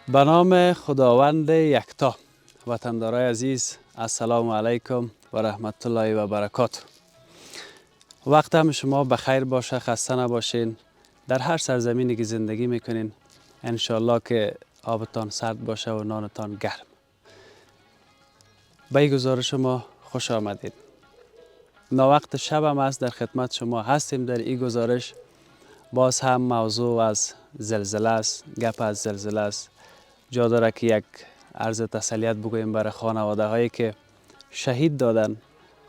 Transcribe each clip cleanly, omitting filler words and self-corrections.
به نام خداوند یکتا. وطندارای عزیز، السلام علیکم و رحمت الله و برکاته. وقت هم شما بخیر باشه، خسته نباشین. در هر سرزمینی که زندگی میکنین انشالله که آبتان سرد باشه و نانتان گرم. به گزارش ما خوش آمدید. وقت شب هم است، در خدمت شما هستیم. در این گزارش باز هم موضوع از زلزله است، گپ از زلزله است. جا داره که یک عرض تسلیت بگوییم برای خانواده هایی که شهید دادن،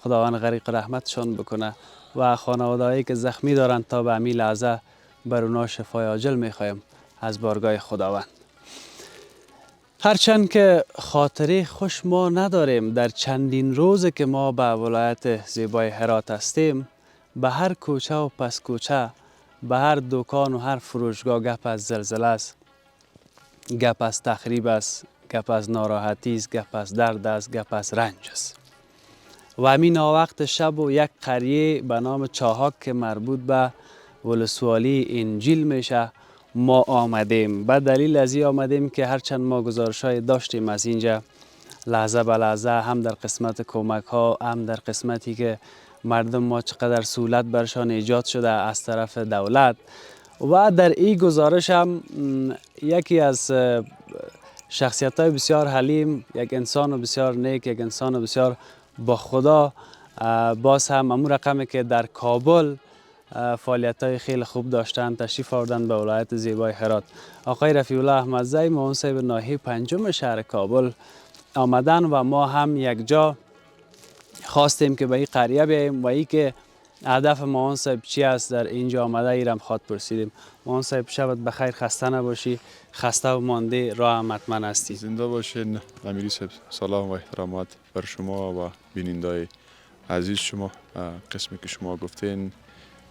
خداوند غریق رحمتشان بکنه، و خانواده هایی که زخمی دارند تا به همین لحظه بر اونا شفای عاجل میخوایم از بارگاه خداوند. هرچند که خاطره خوش ما نداریم، در چندین روز که ما به ولایت زیبای هرات هستیم، به هر کوچه و پس کوچه، به هر دکان و هر فروشگاه گپ از زلزله است، گپ از تخریب است، گپ از ناراحتی است، گپ از درد است، گپ از رنج است. و همین وقت شب و یک قریه به نام چاهاک که مربوط به ولسوالی انجیل میشه ما آمدیم. به دلیل از این آمدیم که هرچند ما گزارش‌های داشتیم از اینجا لحظه به لحظه، هم در قسمت کمک ها، هم در قسمتی که مردم ما چقدر سهولت برشان ایجاد شده از طرف دولت. و در این گزارش هم یکی از شخصیت های بسیار حلیم، یک انسان بسیار نیک، یک انسان بسیار با خدا، باز هم امون رقمی که در کابل فعالیت های خیلی خوب داشتن، تشریف آوردن به ولایت زیبای هرات. آقای رفیع الله احمدزی، معاون صاحب ناحیه پنجم شهر کابل آمدن و ما هم یک جا خواستیم که به این قریه بیاییم و ای که هدف معاون صاحب چی است در اینجا آمده ایرم خواد پرسیدیم. معاون صاحب شبت بخیر، خسته نباشی، خسته و مانده راه هم حتما هستی. زنده باشین امیری صاحب. سلام و احترامات بر شما و بینندای عزیز شما. قسمی که شما گفتین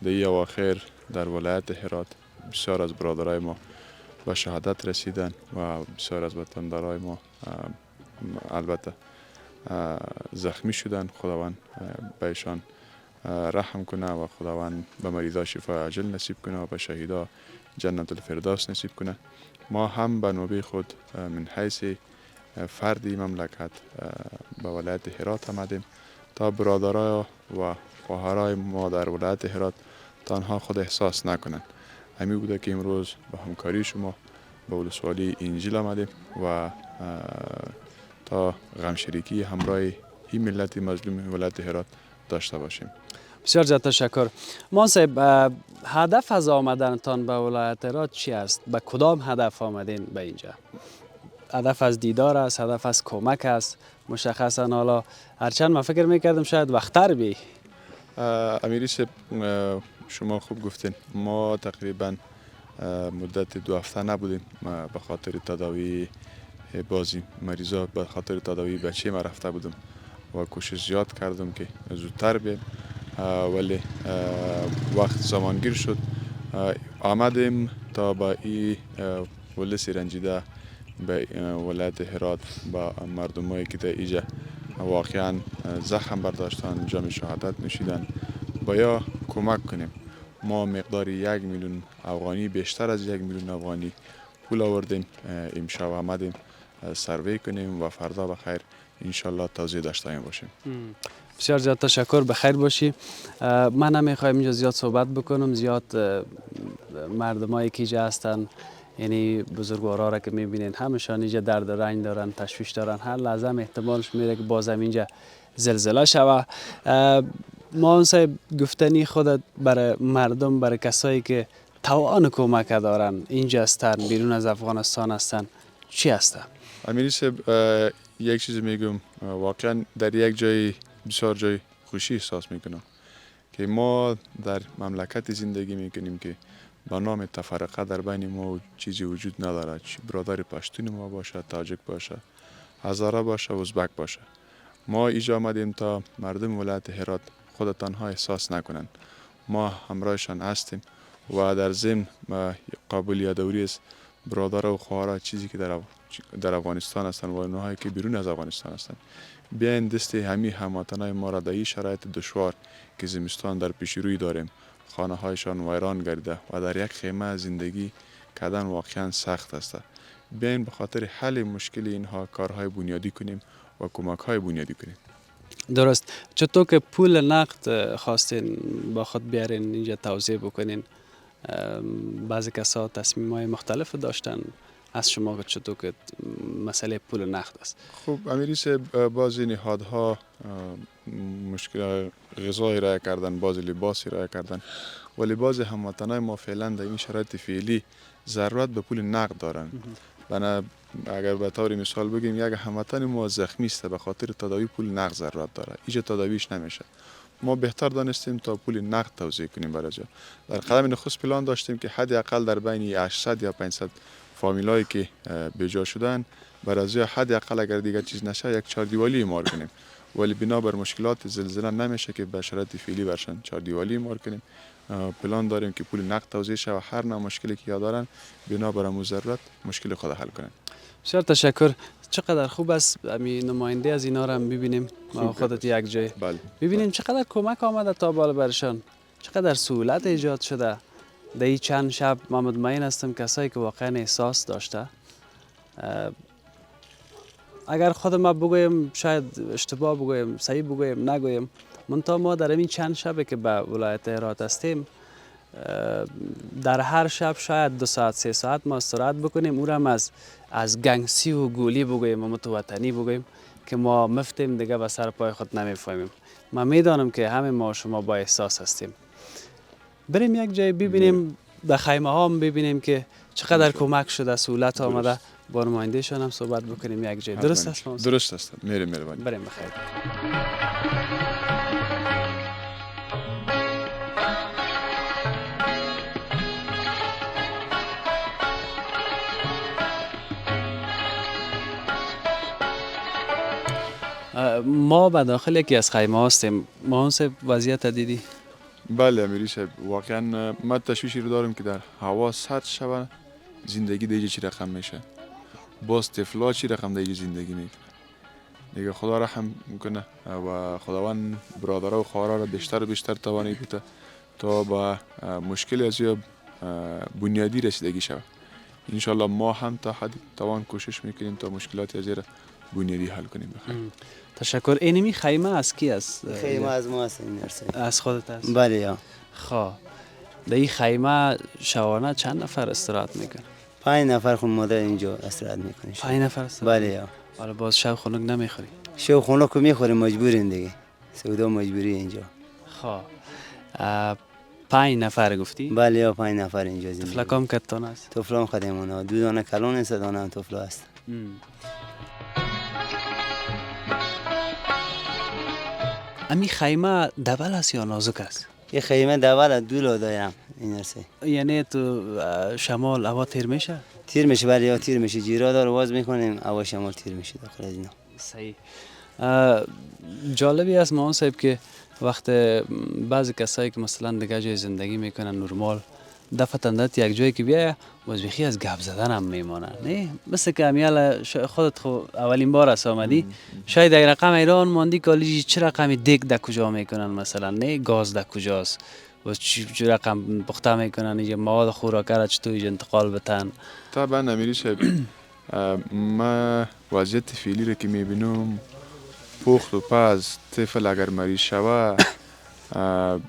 در این اواخر در ولایت هرات بسیار از برادرای ما به شهادت رسیدن و بسیار از وطندارای ما البته زخمی شدن. خداوند به ایشان رحم کنه و خداوند به مریضا شفای عاجل نصیب کنه و به شهیدا جنت الفردوس نصیب کنه. ما هم به نوبه خود من حیث فردی مملکت به ولایت هرات آمدیم تا برادرای و خواهرای ما در ولایت هرات تنها خود احساس نکنند. همین بوده که امروز با همکاری شما به ولسوالی انجیل آمدیم و تا غمشریکی همراه این ملت مظلوم ولایت هرات داشته باشیم. بسیار زیاد تشکر. معاون صاحب، هدف از آمدنتان به ولایت هرات چی است؟ به کدام هدف آمدین به اینجا؟ هدف از دیدار است، هدف از کمک است؟ مشخصا حالا هرچند من فکر میکردم شاید وقتر بی. امیری صاحب شما خوب گفتین. ما تقریبا مدت 2 هفته نبودیم به خاطر تداوی بازی مریضا، به خاطر تداوی بچه ما رفته بودم و کوشش زیاد کردم که زودتر بیم، ولی وقت زمانگیر شد. آمدیم تا با این ولس رنجیده به ولایت هرات با مردمایی که در اینجا واقعا زخم برداشتن، جام شهادت نوشیدن، باید کمک کنیم. ما مقدار 1 میلیون افغانی، بیشتر از 1 میلیون افغانی پول آوردیم. امشب آمدیم سروی کنیم و فردا بخیر انشالله توزیع داشته باشیم. بسیار زیاد تشکر، بخیر باشی. من نمیخوایم اینجا زیاد صحبت بکنم، زیاد مردمایی که اینجا هستن، یعنی بزرگوارا را که میبینین همشان اینجا درد و رنج دارن، تشویش دارن. هر لحظه احتمالش میره که بازم اینجا زلزله شوه. معاون صاحب، گفتنی خودت برای مردم، برای کسایی که توان کمک دارن، اینجا هستن، بیرون از افغانستان هستن، چی هستن؟ امیری صاحب، یک چیز میگم، واقعا در یک جای بسیار جای خوشی احساس میکنم که ما در مملکت زندگی میکنیم که به نام تفرقه در بین ما چیزی وجود نداره. برادر پشتون ما باشه، تاجک باشه، هزاره باشه، ازبک باشه. ما اینجا آمدیم تا مردم ولایت هرات خود تنها احساس نکنند. ما همراهشان هستیم و در ضمن قابل یادآوری است برادر و خواهر چیزی که در افغانستان هستند و اونهایی که بیرون از افغانستان هستند، بیاین دست هموطنای ما را در این شرایط دشوار که زمستان در پیش روی داریم، خانه هایشان ویران گردیده و در یک خیمه زندگی کردن واقعا سخت است. بیاین به خاطر حل مشکل اینها کارهای بنیادی کنیم و کمک های بنیادی کنیم. درست. چطور که پول نقد خواستین با خود بیارین اینجا توضیح بکنین؟ بعضی کسا تصمیم های مختلف داشتن از شما که چطور که مسئله پول نقد است؟ خب امیری صاحب بعضی نهادها مشکل غذای رای کردن، بعضی لباسی رای کردن، ولی بعضی هموطنای ما فعلا در این شرایط فعلی ضرورت به پول نقد دارن. بنا اگر به طور مثال بگیم یک هموطن ما زخمی است به خاطر تداوی پول نقد ضرورت داره، اینجا تداویش نمیشه. ما بهتر دانستیم تا پول نقد توزیع کنیم برای جا. در قدم نخست پلان داشتیم که حداقل در بین 800 یا 500 فامیلایی که بجا شدن برای حداقل اگر دیگر چیز نشه یک چهاردیوالی ایمار کنیم، ولی بنابر مشکلات زلزله نمیشه که به شرایط فعلی برشن چهاردیوالی ایمار کنیم. پلان داریم که پول نقد توزیع شه و هر نوع مشکلی که دارن بنابر امو ضرورت مشکل خود حل کنن. بسیار تشکر. چقدر خوب است امی نماینده از اینا رو هم ببینیم ما خودت یک جای بله. ببینیم چقدر کمک آمده تا بالا برشان، چقدر سهولت ایجاد شده. در این چند شب من مطمئن هستم کسایی که واقعا احساس داشته. اگر خود ما بگویم شاید اشتباه بگویم، صحیح بگویم، نگویم، منتها ما در این چند شب که به ولایت هرات هستیم در هر شب شاید 2 ساعت 3 ساعت ما استراحت بکنیم، او را از گنگسی و گولی بگویم و متوطنی بگویم که ما مفتیم دیگه به سر پای خود نمیفهمیم. من میدانم که همه ما شما با احساس هستیم. بریم یک جای ببینیم، به خیمه ها هم ببینیم که چقدر کمک شده، سهولت آمده. با نماینده شان هم صحبت بکنیم یک جای. درست است؟ درست است. مهربانی. بریم بخیر. ما به داخل یکی از خیمه هستیم. ما وضعیت دیدی؟ بله امیری صاحب، واقعا ما تشویشی رو دارم که در هوا سرد شود زندگی دیگه چی رقم میشه، باز طفلا چی رقم دیگه زندگی میکنه. دیگه خدا رحم میکنه و خداوند برادرها و خواهرها را بیشتر و بیشتر توانی بده تا با مشکل از یا بنیادی رسیدگی شود. انشالله ما هم تا حد توان کوشش میکنیم تا مشکلات از را بنیادی حل کنیم. بخیر. تشکر. اینمی خیمه از کی است؟ خیمه از ما است. از خودت است؟ بله یا. خواه در این خیمه شبانه چند نفر استراحت میکنه؟ 5 نفر خون مادر اینجا استراحت میکنه. 5 نفر استراحت؟ بله یا. حالا باز شب خنک نمیخوری؟ شب خنک که میخوریم مجبوریم دیگه، سودا مجبوری اینجا. خواه 5 نفر گفتی؟ بله یا 5 نفر اینجا زندگی. طفلکام کتان است؟ طفلام خدمونا 2 دانه کلان است، دانه هم طفل است. امی خیمه دبل است یا نازک است؟ این خیمه دول 2 لا دایم این است. یعنی تو شمال هوا تیر میشه؟ تیر میشه. بله یا تیر میشه. جیرا دار واز میکنیم هوا شمال تیر میشه داخل از اینا. صحیح. جالبی است مان صاحب که وقت بعضی کسایی که مثلا دیگه جای زندگی میکنن نرمال دفتندت یک جایی که بیایه باز بخی از گپ زدن هم میمانن. نه مثل که امیال خودت اولین بار است آمدی، شاید در رقم ایران ماندی کالجی چه رقمی دیگ در کجا میکنن مثلا، نه گاز در کجاست و چه رقم پخته میکنن، اینجا مواد خوراکه را چطور انتقال بتن. طبعا امیری صاحب ما وضعیت فعلی را که میبینم پخت و پز طفل اگر مریض شوه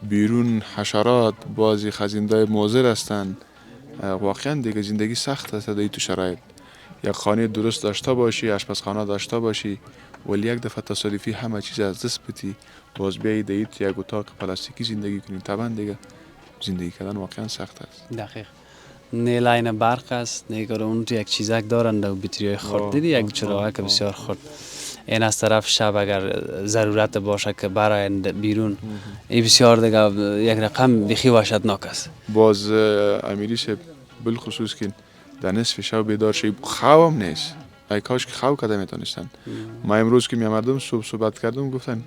بیرون حشرات بعضی خزنده موزر هستند. واقعا دیگه زندگی سخت است در تو شرایط. یک خانه درست داشته باشی، آشپزخانه داشته باشی، ولی یک دفعه تصادفی همه چیز از دست بدی باز بیایی در یک اتاق پلاستیکی زندگی کنی، طبعا دیگه زندگی کردن واقعا سخت است. دقیق. نه لاین برق است، نه که اون یک چیزک دارند و بطریای خرد دیدی یک چراغک بسیار خرد. این از طرف شب اگر ضرورت باشه که برای بیرون این بسیار دیگه یک رقم بخی وحشتناک است. باز امیری صاحب بالخصوص که در نصف شب بیدار شی خوابم نیست. ای کاش که خواب کده میتونستن. ما امروز که میامدم صحبت کردم گفتن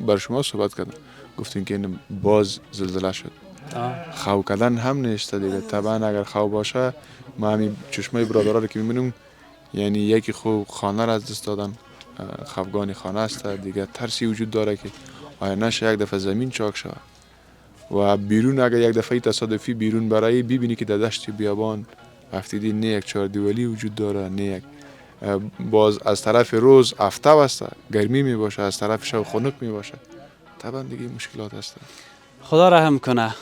بر شما صحبت کردم گفتین که این باز زلزله شد. خواب کردن هم نیست دیگه. طبعا اگر خواب باشه ما همین چشمای برادرها رو که میبینیم یعنی یکی خوب خانه را از دست دادن، خفگان خانه است دیگه. ترسی وجود داره که آیا نشه یک دفعه زمین چاک شود و بیرون اگر یک دفعه تصادفی بیرون برای ببینی که در دشت بیابان هفتگی نه یک چهاردیوالی وجود داره، نه یک باز از طرف روز هفته است، گرمی می باشه، از طرف شب خنک می باشه. طبعا دیگه مشکلات هست. خدا رحم کنه.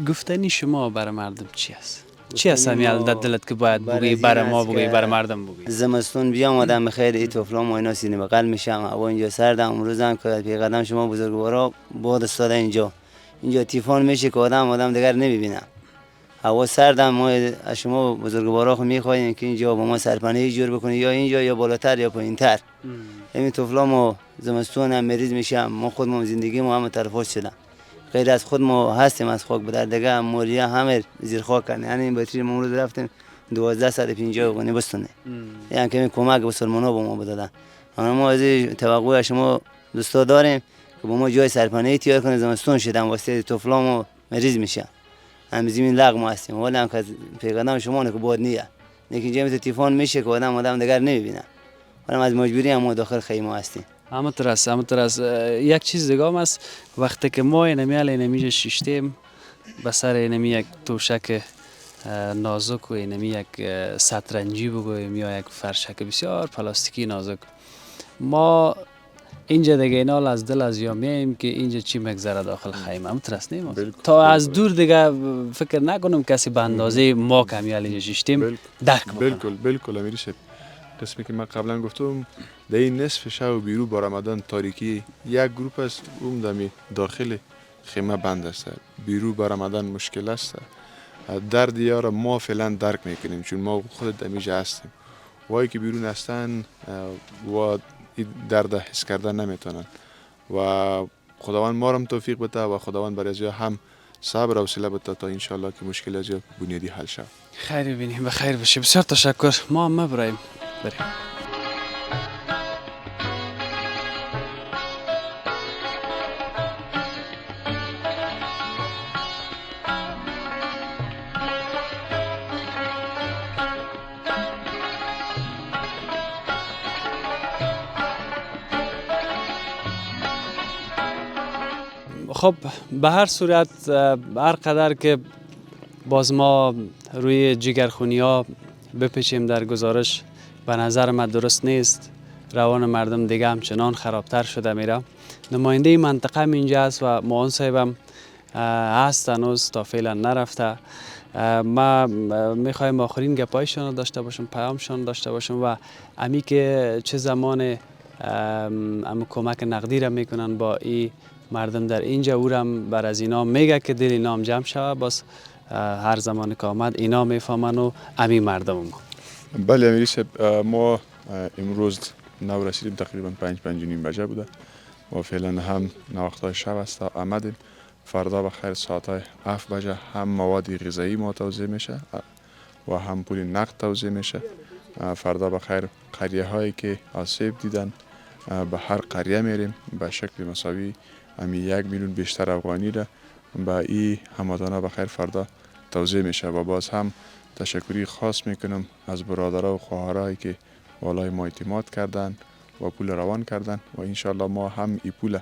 گفتنی شما برای مردم چی است؟ چی است همیال در دلت که باید بگویی برای ما بگویی برای مردم بگویی؟ زمستون بیام آدم بخیر ای طفلام و اینا سینه بغل میشم. هوا اینجا سردم. امروز هم که پی قدم شما بزرگوارا باد استاده اینجا تیفون میشه که آدم دیگر نمیبینم. هوا سردم. ما از شما بزرگوارا خو میخوایم که اینجا با ما سرپناهی جور بکنید، یا اینجا یا بالاتر یا پایینتر. همین طفلامو زمستون هم مریض میشم. ما خودمون زندگی ما هم تلفات شدم. غیر از خود ما هستیم از خاک بدر دیگه موریا همه زیر خاک کردن. یعنی این بطری ما امروز رفتیم 1250 غنی بستونه. یعنی که کمک مسلمانا با ما بدادن. ما از توقع شما دوستا داریم که با ما جای سرپناهی تیار کنه. زمستون شدم واسه طفلامو مریض میشم. هم زمین لغ ما هستیم. ولی هم که پیغام شما نه که بود نیه. لیکن جمعیت تیفون میشه که آدم دیگر نمیبینه. ولی از مجبوری هم ما داخل خیمه هستیم. همونطور یک چیز دیگه هم است. وقتی که ما اینمیجا شیشتیم به سر اینمی یک توشک نازک و اینمی یک سترنجی بگویم یا یک فرشک بسیار پلاستیکی نازک، ما اینجا دیگه اینا از دل از یا میایم که اینجا چی مگذره داخل خیمه. همونطور است نیم تا از دور دیگه فکر نکنم کسی به اندازه ما که همیال اینجا شیشتیم درک بکنه. بالکل امیری شب. قسمی که من قبلا گفتم در این نصف شب بیرو با رمضان تاریکی یک گروپ است اون دمی داخل خیمه بند است. بیرو با رمضان مشکل است. در دیار ما فعلا درک میکنیم چون ما خود دمیجه هستیم. وای که بیرون هستن و درد حس کردن نمیتونن و خداوند ما هم توفیق بده و خداوند برای ازیا هم صبر و حوصله بده تا انشالله که مشکل ازیا بنیادی حل شود. خیر ببینیم بخیر بشه. بسیار تشکر. ما هم بریم. خب به هر صورت هر قدر که باز ما روی جگرخونی ها بپیچیم در گزارش به نظر من درست نیست. روان مردم دیگه همچنان خرابتر شده میره. نماینده منطقه هم اینجا است و معاون صاحبم هست هنوز تا فعلا نرفته. ما میخوایم آخرین گپایشان داشته باشم، پیامشان داشته باشم و امی که چه زمان کمک نقدی را میکنن با این مردم در اینجا او هم بر از اینا میگه که دل اینا هم جمع شود. باز هر زمان که آمد اینا میفهمن و امی مردم ما. بله امیری صاحب، ما امروز نو رسیدیم تقریبا 5 نیم بجه بوده و فعلا هم نواختای شب است آمدیم. فردا بخیر ساعت 7 بجه هم مواد غذایی ما توزیع میشه و هم پول نقد توزیع میشه. فردا بخیر قریه هایی که آسیب دیدن به هر قریه میریم به شکل مساوی همی 1 میلیون بیشتر افغانی را به این هموطنا بخیر فردا توزیع میشه و باز هم تشکری خاص میکنم از برادرها و خواهرایی که والای ما اعتماد کردن و پول روان کردن و انشالله ما هم این پول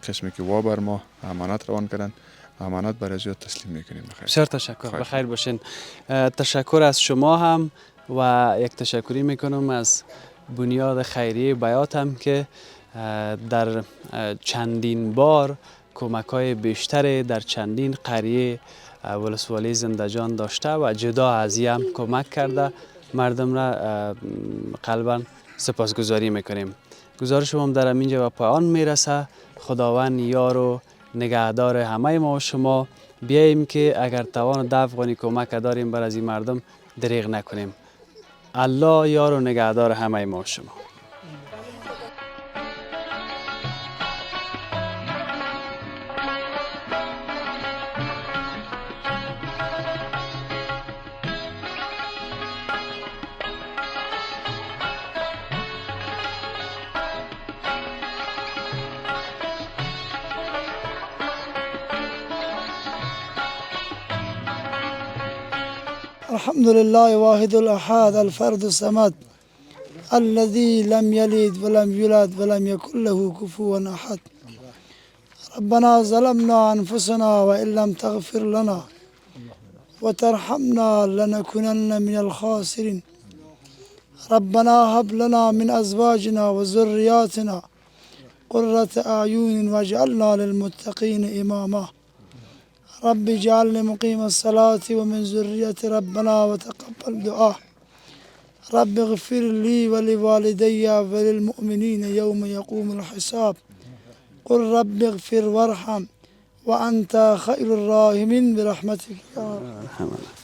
قسمی که بر ما امانت روان کردن امانت برای زیاد تسلیم میکنیم. بخیر. بسیار تشکر. بخیر باشین. تشکر از شما هم و یک تشکری میکنم از بنیاد خیریه بیات هم که در چندین بار کمک‌های بیشتری در چندین قریه ولسوالی زندجان داشته و جدا از این هم کمک کرده مردم را قلباً سپاسگزاری میکنیم. گزارش هم در اینجا و پایان میرسه. خداوند یار و نگهدار همه ما و شما. بیاییم که اگر توان 10 افغانی کمک داریم بر از این مردم دریغ نکنیم. الله یار و نگهدار همه ما و شما. الحمد لله واحد الأحد الفرد الصمد الذي لم يلد ولم يولد ولم يكن له كفوا أحد. ربنا ظلمنا أنفسنا وإن لم تغفر لنا وترحمنا لنكونن من الخاسرين. ربنا هب لنا من أزواجنا وذرياتنا قرة أعين واجعلنا للمتقين إماما. رب اجعلني مقيم الصلاة ومن ذريتي ربنا وتقبل دعاء. رب اغفر لي ولوالدي وللمؤمنين يوم يقوم الحساب. قل رب اغفر وارحم وأنت خير الراحمين برحمتك يا رب.